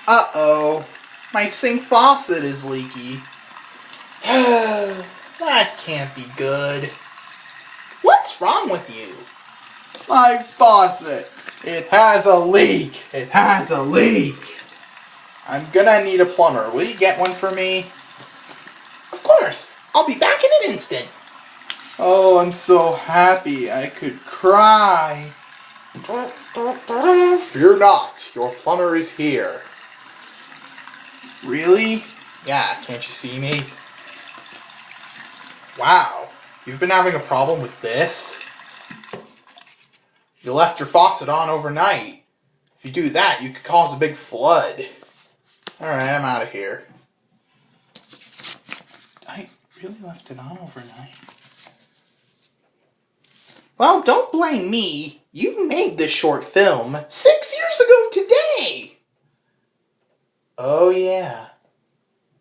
Uh-oh. My sink faucet is leaky. That can't be good. What's wrong with you? My faucet. It has a leak. It has a leak. I'm gonna need a plumber. Will you get one for me? Of course. I'll be back in an instant. Oh, I'm so happy. I could cry. Fear not. Your plumber is here. Really? Yeah, can't you see me? Wow. You've been having a problem with this? You left your faucet on overnight. If you do that, you could cause a big flood. Alright, I'm out of here. I really left it on overnight. Well, don't blame me. You made this short film 6 years ago today. Oh yeah.